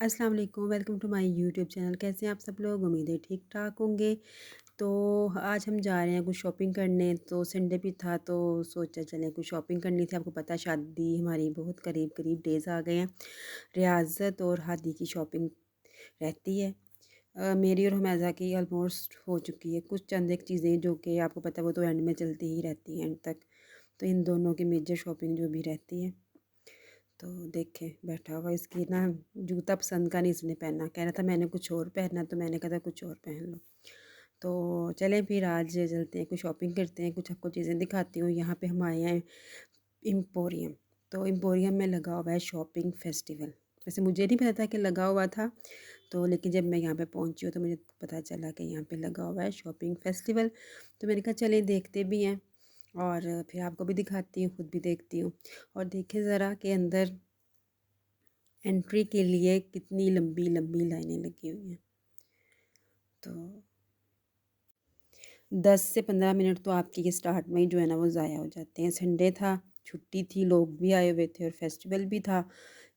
अस्सलाम वालेकुम, welcome to my YouTube channel. कैसे हैं आप सब लोग? उम्मीद है ठीक ठाक होंगे। तो आज हम जा रहे हैं कुछ शॉपिंग करने। तो संडे भी था तो सोचा चलें कुछ शॉपिंग करनी थी। आपको पता है शादी हमारी बहुत करीब करीब डेज़ आ गए हैं। रियाज़त और हादी की शॉपिंग रहती है। मेरी और हमेज़ा की ऑलमोस्ट हो चुकी है। कुछ चंद एक चीज़ें जो कि आपको पता है वो तो एंड में चलती ही रहती हैं एंड तक। तो इन दोनों की मेजर शॉपिंग जो भी रहती है। तो देखे बैठा हुआ इसकी ना जूता पसंद का नहीं इसने पहना, कह रहा था मैंने कुछ और पहनना, तो मैंने कहा था कुछ और पहन लो। तो चलें फिर आज चलते हैं, कुछ शॉपिंग करते हैं, कुछ आपको चीज़ें दिखाती हूँ। यहाँ पे हम आए हैं एम्पोरियम। तो एम्पोरियम में लगा हुआ है शॉपिंग फेस्टिवल। वैसे मुझे नहीं पता था कि लगा हुआ था, तो लेकिन जब मैं यहाँ पे पहुँची हूँ तो मुझे पता चला कि यहाँ पे लगा हुआ है शॉपिंग फेस्टिवल। तो मैंने कहा चलें देखते भी हैं और फिर आपको भी दिखाती हूँ, खुद भी देखती हूँ। और देखें ज़रा के अंदर एंट्री के लिए कितनी लंबी लंबी लाइनें लगी हुई हैं। तो 10 से 15 मिनट तो आपके ये स्टार्ट में ही जो है ना वो ज़ाया हो जाते हैं। संडे था, छुट्टी थी, लोग भी आए हुए थे और फेस्टिवल भी था,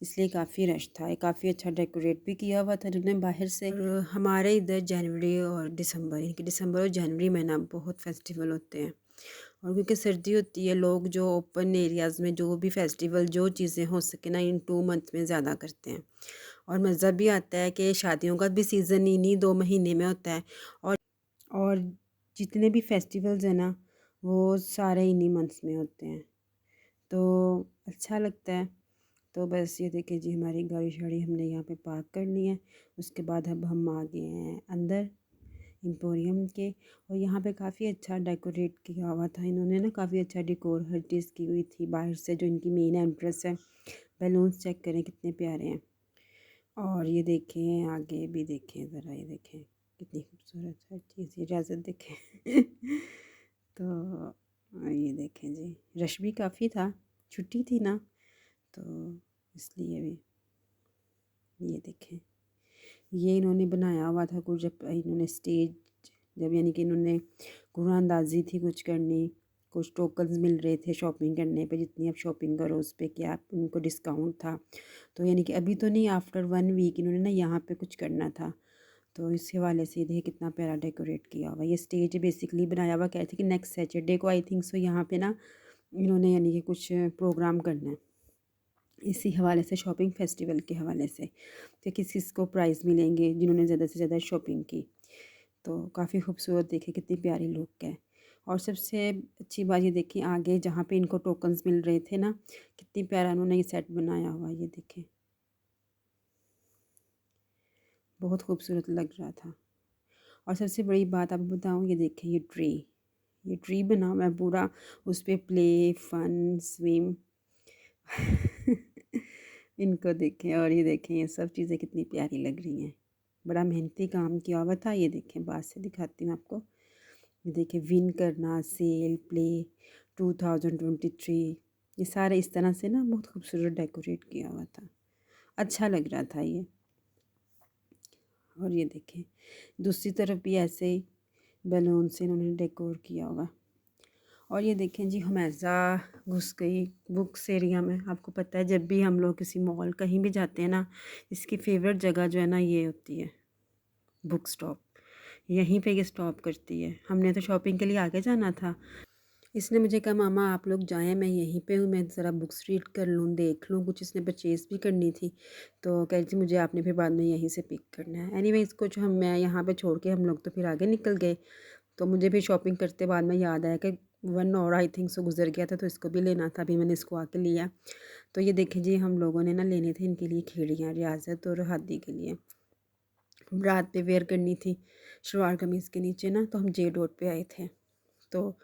इसलिए काफ़ी रश था। ये काफ़ी अच्छा डेकोरेट भी किया हुआ था जिन्होंने बाहर से। और हमारे इधर जनवरी और दिसंबर, यानी कि दिसंबर और जनवरी में ना बहुत फेस्टिवल होते हैं। और क्योंकि सर्दी होती है, लोग जो ओपन एरियाज़ में जो भी फेस्टिवल जो चीज़ें हो सके ना इन 2 मंथ में ज़्यादा करते हैं। और मज़ा भी आता है कि शादियों का भी सीज़न इन्हीं 2 महीने में होता है। और जितने भी फेस्टिवल्स हैं ना वो सारे इन्हीं मंथ्स में होते हैं, तो अच्छा लगता है। तो बस ये देखिए जी, हमारी गाड़ी शाड़ी हमने यहाँ पे पार्क कर ली है। उसके बाद अब हम आ गए हैं अंदर एम्पोरियम के। और यहाँ पे काफ़ी अच्छा डेकोरेट किया हुआ था इन्होंने ना, काफ़ी अच्छा डेकोर हर चीज़ की हुई थी। बाहर से जो इनकी मेन एंट्रेंस है, बैलून्स चेक करें कितने प्यारे हैं। और ये देखें आगे भी देखें ज़रा, ये देखें कितनी खूबसूरत है चीज़। ये इजाज़त देखें तो ये देखें जी, रश भी काफ़ी था, छुट्टी थी ना तो इसलिए भी। ये देखें, ये इन्होंने बनाया हुआ था कुछ, जब इन्होंने स्टेज, जब यानी कि इन्होंने कुरानंदाज़ी थी कुछ करनी, कुछ टोकन्स मिल रहे थे शॉपिंग करने पे, जितनी आप शॉपिंग करो उस पे क्या आप उनको डिस्काउंट था। तो यानी कि अभी तो नहीं, आफ्टर 1 वीक इन्होंने ना यहाँ पे कुछ करना था। तो इस हवाले से देखिए कितना प्यारा डेकोरेट किया हुआ। ये स्टेज बेसिकली बनाया हुआ, कहते थे कि नेक्स्ट सैटरडे को आई थिंक सो यहाँ पे ना इन्होंने यानी कि कुछ प्रोग्राम करना है इसी हवाले से, शॉपिंग फेस्टिवल के हवाले से, कि किस किस को प्राइज़ मिलेंगे जिन्होंने ज़्यादा से ज़्यादा शॉपिंग की। तो काफ़ी खूबसूरत, देखिए कितनी प्यारी लुक है। और सबसे अच्छी बात ये देखिए, आगे जहाँ पे इनको टोकन्स मिल रहे थे ना, कितनी प्यारा उन्होंने ये सेट बनाया हुआ, ये देखें बहुत खूबसूरत लग रहा था। और सबसे बड़ी बात आपको बताऊँ, ये देखें ये ट्री बना हुआ है पूरा, उस पे प्ले फन स्विम इनको देखें और ये देखें, ये सब चीज़ें कितनी प्यारी लग रही हैं। बड़ा मेहनती काम किया हुआ था। ये देखें, बात से दिखाती हूँ आपको। ये देखिए, विन करना सेल प्ले 2023, ये सारे इस तरह से ना बहुत खूबसूरत डेकोरेट किया हुआ था, अच्छा लग रहा था ये। और ये देखें दूसरी तरफ भी ऐसे ही बैलून से इन्होंने डेकोर किया हुआ। और ये देखें जी, हमेज़ा घुस गई बुक्स एरिया में। आपको पता है जब भी हम लोग किसी मॉल कहीं भी जाते हैं ना, इसकी फेवरेट जगह जो है ना ये होती है बुक स्टॉप। यहीं पे ये स्टॉप करती है। हमने तो शॉपिंग के लिए आगे जाना था, इसने मुझे कहा मामा आप लोग जाएं, मैं यहीं पे हूँ, मैं ज़रा बुक्स रीड कर लूँ, देख लूँ कुछ। इसने परचेज़ भी करनी थी, तो कह रही थी मुझे आपने फिर बाद में यहीं से पिक करना है। एनीवे इसको जो हम मैं यहाँ पे छोड़ के हम लोग तो फिर आगे निकल गए। तो मुझे भी शॉपिंग करते बाद में याद आया कि 1 और आई थिंक सो गुजर गया था, तो इसको भी लेना था। अभी मैंने इसको आके लिया। तो ये देखें जी, हम लोगों ने ना लेने थे इनके लिए खेड़ियाँ, रियाजत और हादी के लिए। रात पे वेयर करनी थी शलवार कमीज़ के नीचे ना, तो हम जे डॉट पे आए थे। तो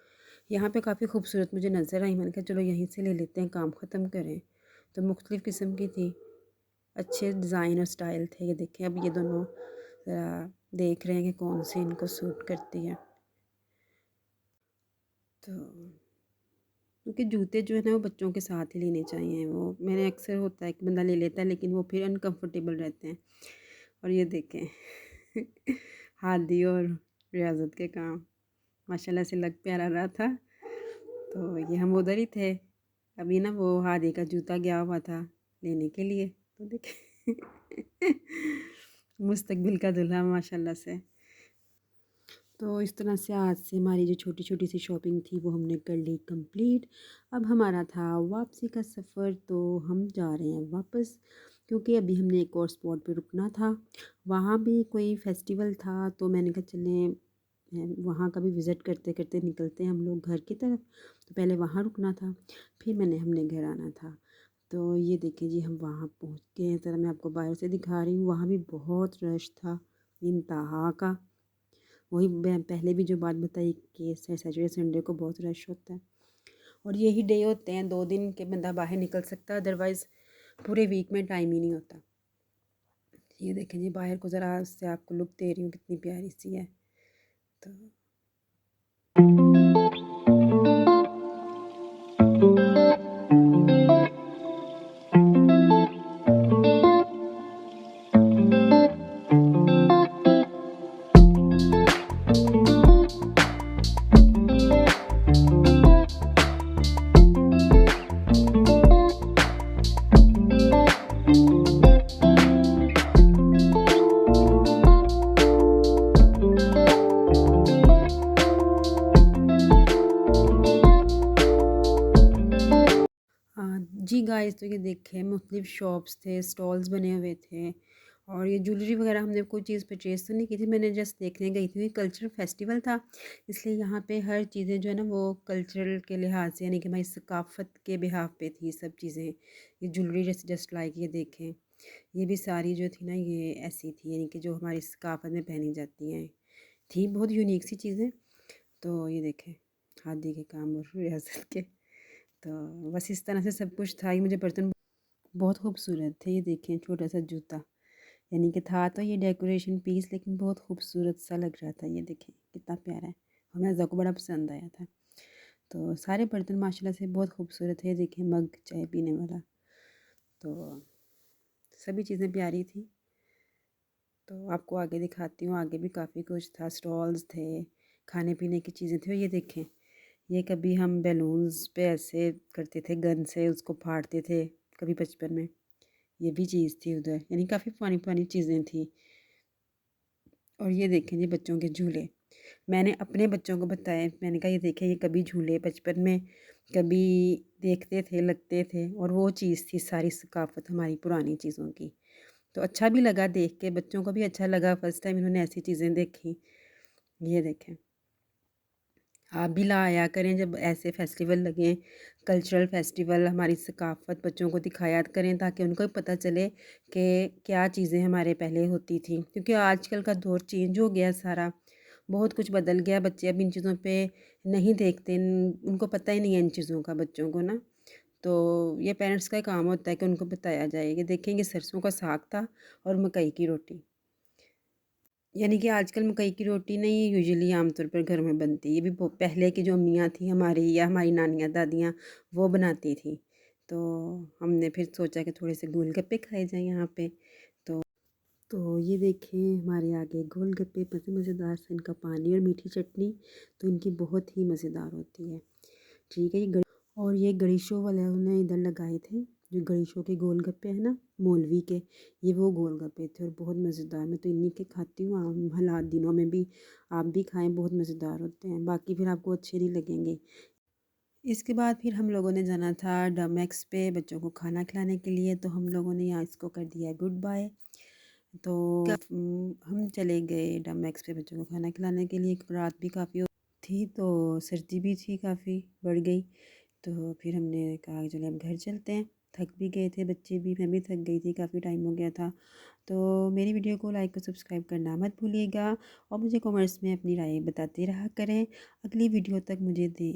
यहाँ पे काफ़ी खूबसूरत मुझे नज़र आई, मैंने कहा चलो यहीं से ले लेते हैं, काम ख़त्म करें। तो मुख्तलिफ़ किस्म की थी, अच्छे डिज़ाइन और स्टाइल थे। ये देखें, अब ये दोनों देख रहे हैं कि कौन सी इनको सूट करती है। तो क्योंकि जूते जो है ना वो बच्चों के साथ ही लेने चाहिए। वो मैंने अक्सर होता है कि बंदा ले लेता है लेकिन वो फिर अनकंफर्टेबल रहते हैं। और ये देखें हादी और रियाजत के काम माशाल्लाह से लग प्यारा रहा था। तो ये हम उधर ही थे, अभी ना वो हादी का जूता गया हुआ था लेने के लिए। तो देखें मुस्तकबिल का दूल्हा माशाल्लाह से। तो इस तरह से आज से हमारी जो छोटी छोटी सी शॉपिंग थी वो हमने कर ली कंप्लीट। अब हमारा था वापसी का सफ़र, तो हम जा रहे हैं वापस, क्योंकि अभी हमने एक और स्पॉट पे रुकना था। वहाँ भी कोई फेस्टिवल था, तो मैंने कहा चलें वहाँ का भी विज़िट करते करते निकलते हैं हम लोग घर की तरफ। तो पहले वहाँ रुकना था, फिर हमने घर आना था। तो ये देखिए जी, हम वहाँ पहुँच गए हैं। ज़रा मैं आपको बाहर से दिखा रही हूँ, वहाँ भी बहुत रश था, इंतहा का। वही मैं पहले भी जो बात बताई कि सैटरडे संडे को बहुत रश होता है, और यही डे होते हैं 2 दिन के बंदा बाहर निकल सकता है, अदरवाइज़ पूरे वीक में टाइम ही नहीं होता। ये देखें जी, बाहर को ज़रा से आपको लुक दे रही हूँ, कितनी प्यारी सी है। तो जी गाइस, तो ये देखें मुख्तलिफ़ शॉप्स थे, स्टॉल्स बने हुए थे, और ये ज्वेलरी वगैरह हमने कोई चीज़ परचेज़ तो नहीं की थी, मैंने जस्ट देखने गई थी। कल्चरल फेस्टिवल था, इसलिए यहाँ पे हर चीज़ें जो है ना वो कल्चरल के लिहाज से, यानी कि हमारी सकाफ़त के बिहाफ पे थी सब चीज़ें। ये ज्वेलरी जस्ट लाइक ये देखें, ये भी सारी जो थी ना ये ऐसी थी, यानी कि जो हमारी सकाफ़त में पहनी जाती हैं, थी बहुत यूनिक सी चीज़ें। तो ये देखें, हादी के काम और रियासत के। तो बस इस तरह से सब कुछ था। ये मुझे बर्तन बहुत खूबसूरत थे। ये देखें, छोटा सा जूता, यानी कि था तो ये डेकोरेशन पीस, लेकिन बहुत खूबसूरत सा लग रहा था। ये देखें कितना प्यारा है, हमें अज़ा को बड़ा पसंद आया था। तो सारे बर्तन माशाल्लाह से बहुत खूबसूरत है। ये देखें, मग चाय पीने वाला, तो सभी चीज़ें प्यारी थी। तो आपको आगे दिखाती हूँ, आगे भी काफ़ी कुछ था, स्टॉल्स थे, खाने पीने की चीज़ें थी। और ये देखें, ये कभी हम बैलून्स पे ऐसे करते थे, गन से उसको फाड़ते थे कभी बचपन में, ये भी चीज़ थी उधर, यानी काफ़ी पुरानी पुरानी चीज़ें थी। और ये देखें जी, बच्चों के झूले, मैंने अपने बच्चों को बताया, मैंने कहा ये देखें, ये कभी झूले बचपन में कभी देखते थे, लगते थे, और वो चीज़ थी सारी सकाफ़त हमारी पुरानी चीज़ों की। तो अच्छा भी लगा देख के, बच्चों को भी अच्छा लगा, फ़र्स्ट टाइम इन्होंने ऐसी चीज़ें देखी। ये देखें, आप भी लाया करें जब ऐसे फेस्टिवल लगें, कल्चरल फेस्टिवल, हमारी सकाफ़त बच्चों को दिखाया करें, ताकि उनको भी पता चले कि क्या चीज़ें हमारे पहले होती थी। क्योंकि आजकल का दौर चेंज हो गया सारा, बहुत कुछ बदल गया, बच्चे अब इन चीज़ों पे नहीं देखते, उनको पता ही नहीं है इन चीज़ों का, बच्चों को ना। तो ये पेरेंट्स का काम होता है कि उनको बताया जाए कि देखेंगे, सरसों का साग था और मकई की रोटी, यानी कि आजकल मकई की रोटी नहीं यूजुअली आमतौर पर घर में बनती, ये भी पहले की जो अम्मियाँ थी हमारी, या हमारी नानियाँ दादियाँ, वो बनाती थी। तो हमने फिर सोचा कि थोड़े से गोलगप्पे खाए जाएँ यहाँ पे। तो ये देखें, हमारे आगे गोलगप्पे, मज़ेदार से इनका पानी और मीठी चटनी, तो इनकी बहुत ही मज़ेदार होती है। ठीक है, और ये गरीशों वाले उन्हें इधर लगाए थे, जो गरीशों के गोलगप्पे हैं ना, मौलवी के, ये वो गोलगप्पे थे, और बहुत मज़ेदार। मैं तो इन्हीं के खाती हूँ आम हालात दिनों में भी, आप भी खाएं, बहुत मज़ेदार होते हैं, बाकी फिर आपको अच्छे नहीं लगेंगे। इसके बाद फिर हम लोगों ने जाना था डमैक्स पे बच्चों को खाना खिलाने के लिए, तो हम लोगों ने यहाँ इसको कर दिया गुड बाय। तो हम चले गए डमैक्स पे बच्चों को खाना खिलाने के लिए। रात भी काफ़ी थी, तो सर्दी भी थी, काफ़ी बढ़ गई। तो फिर हमने कहा कि चलिए अब घर चलते हैं, थक भी गए थे बच्चे भी, मैं भी थक गई थी, काफ़ी टाइम हो गया था। तो मेरी वीडियो को लाइक और सब्सक्राइब करना मत भूलिएगा, और मुझे कमेंट्स में अपनी राय बताते रहा करें। अगली वीडियो तक मुझे दे